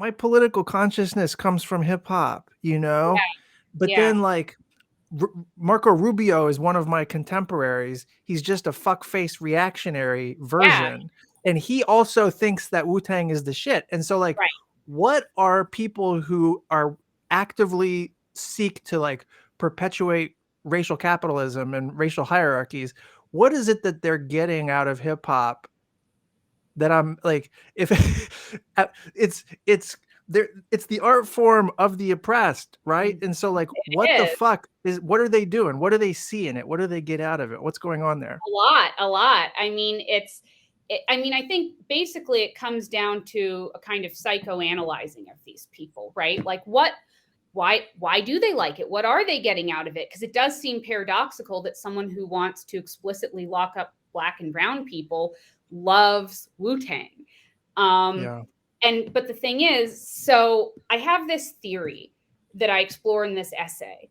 my political consciousness comes from hip hop, you know? But Yeah. then like Marco Rubio is one of my contemporaries. He's just a fuckface reactionary version. And he also thinks that Wu-Tang is the shit. And so like, Right. what are people who are actively seek to like perpetuate racial capitalism and racial hierarchies? What is it that they're getting out of hip hop that I'm like, if it's there, it's the art form of the oppressed, right? And so like, what the fuck what are they doing? What do they see in it? What do they get out of it? What's going on there? A lot. I mean, I think basically it comes down to a kind of psychoanalyzing of these people, right? Like why do they like it? What are they getting out of it? Because it does seem paradoxical that someone who wants to explicitly lock up Black and brown people loves Wu-Tang. But the thing is, so I have this theory that I explore in this essay.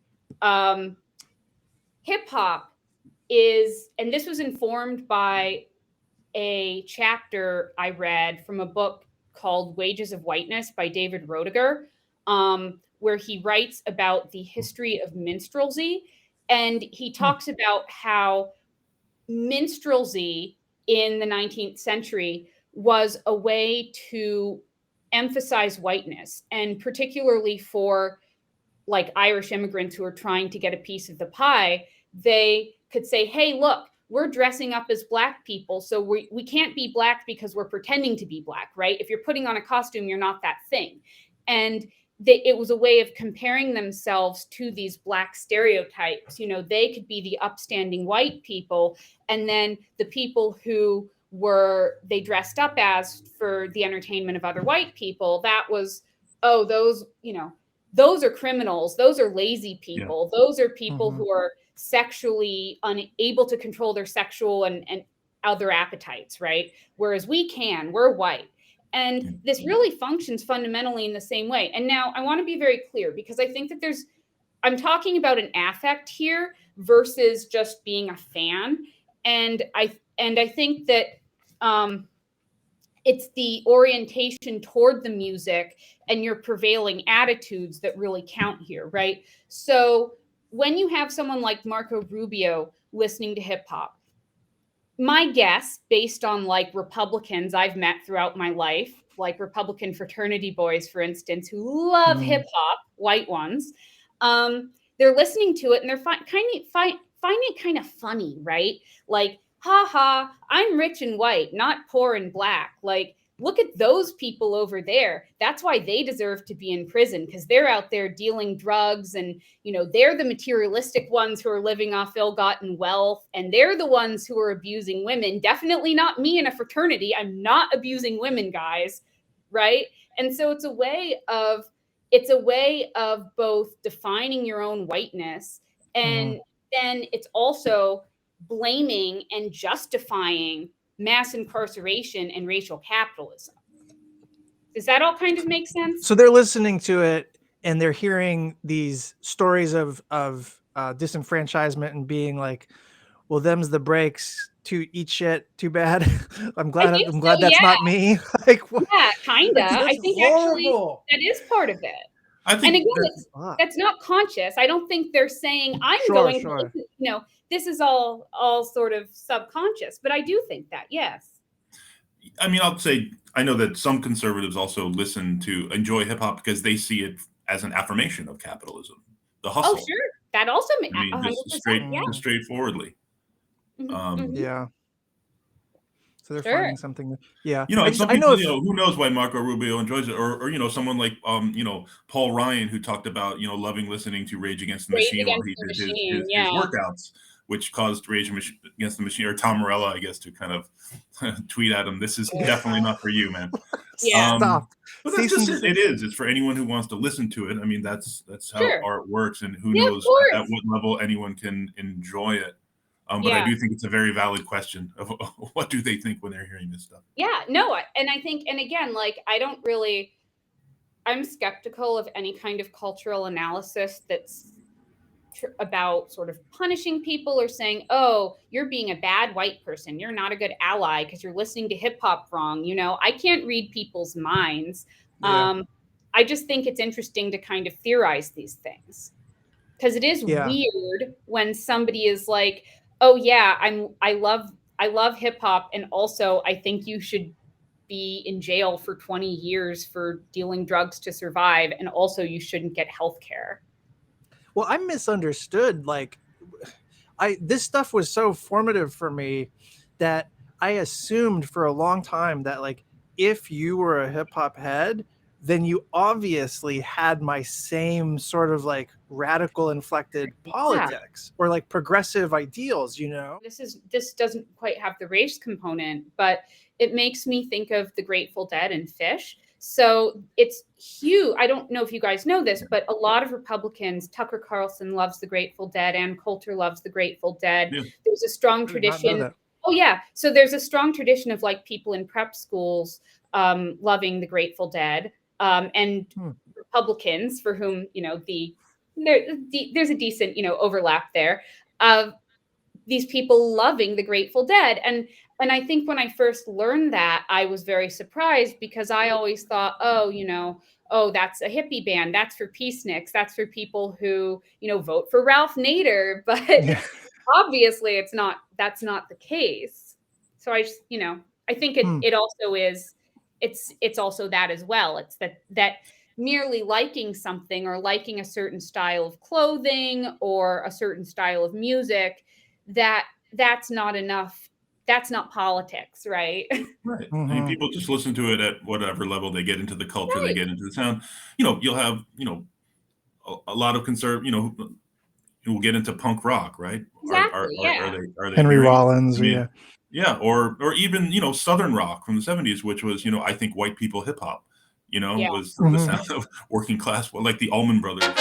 Hip hop is, and this was informed by a chapter I read from a book called Wages of Whiteness by David Roediger, where he writes about the history of minstrelsy. And he talks about how minstrelsy in the 19th century was a way to emphasize whiteness, and particularly for like Irish immigrants who are trying to get a piece of the pie, they could say, hey, look, we're dressing up as Black people, so we can't be Black because we're pretending to be Black, right? If you're putting on a costume, you're not that thing. And it was a way of comparing themselves to these Black stereotypes. You know, they could be the upstanding white people, and then the people who they dressed up as for the entertainment of other white people, that was, oh, those, you know, those are criminals. Those are lazy people. Yeah. Those are people who are sexually unable to control their sexual and other appetites, right? Whereas we're white. And this really functions fundamentally in the same way. And now I want to be very clear, because I think that I'm talking about an affect here versus just being a fan. And I think that it's the orientation toward the music and your prevailing attitudes that really count here, right? So when you have someone like Marco Rubio listening to hip hop, my guess, based on like Republicans I've met throughout my life, like Republican fraternity boys, for instance, who love hip hop, white ones, they're listening to it and they're finding it kind of funny, right? Like, ha ha, I'm rich and white, not poor and Black. Like, look at those people over there. That's why they deserve to be in prison, because they're out there dealing drugs, and, you know, they're the materialistic ones who are living off ill-gotten wealth, and they're the ones who are abusing women. Definitely not me in a fraternity. I'm not abusing women, guys, right? And so it's a way of both defining your own whiteness, and then it's also blaming and justifying mass incarceration and racial capitalism. Does that all kind of make sense? So they're listening to it and they're hearing these stories of disenfranchisement and being like, well, them's the breaks, to eat shit, too bad. I'm glad that's not me. Like, what? Yeah, kinda. Like, I think horrible. Actually that is part of it. I think, and again, that's not conscious. I don't think they're saying sure. You know, this is all sort of subconscious, but I do think that, yes. I mean, I'll say, I know that some conservatives also enjoy hip hop because they see it as an affirmation of capitalism, the hustle. Oh, sure. That also makes, I mean, just straightforwardly. Yeah. So they're finding something. Yeah. You know, some people, who knows why Marco Rubio enjoys it, or you know, someone like Paul Ryan, who talked about, loving listening to Rage Against the Machine while he did his workouts, which caused Rage Against the Machine, or Tom Morello, I guess, to kind of tweet at him, "This is definitely not for you, man." Stop. But that's just it. It is. It's for anyone who wants to listen to it. I mean, that's how art works, and who knows at what level anyone can enjoy it. But I do think it's a very valid question of what do they think when they're hearing this stuff. Yeah, no, and I think, and again, like, I'm skeptical of any kind of cultural analysis that's about sort of punishing people or saying, oh, you're being a bad white person, you're not a good ally because you're listening to hip hop wrong. You know, I can't read people's minds. I just think it's interesting to kind of theorize these things, because it is weird when somebody is like, oh yeah, I love hip hop, and also I think you should be in jail for 20 years for dealing drugs to survive, and also you shouldn't get health care. Well, I misunderstood. Like, this stuff was so formative for me that I assumed for a long time that, like, if you were a hip hop head, then you obviously had my same sort of like radical inflected politics or like progressive ideals, you know? This doesn't quite have the race component, but it makes me think of the Grateful Dead and Fish. So it's huge. I don't know if you guys know this, but a lot of Republicans, Tucker Carlson loves the Grateful Dead, and Coulter loves the Grateful Dead. Yeah. There's a strong tradition. Oh yeah. So there's a strong tradition of like people in prep schools loving the Grateful Dead, and Republicans for whom, you know, there's a decent, you know, overlap there of these people loving the Grateful Dead. And I think when I first learned that, I was very surprised, because I always thought, oh, you know, oh, that's a hippie band. That's for peaceniks. That's for people who, you know, vote for Ralph Nader. But obviously that's not the case. So I just, you know, I think it also is, it's also that as well. It's that merely liking something or liking a certain style of clothing or a certain style of music, that's not enough. That's not politics, right? Right. I mean, people just listen to it at whatever level they get into the culture, they get into the sound. You know, you'll have, you know, a lot of you know, who will get into punk rock, right? Exactly. Are they Henry Rollins, yeah, or even, you know, Southern rock from the 70s, which was, you know, I think white people hip hop, you know, was the sound of working class, like the Allman Brothers.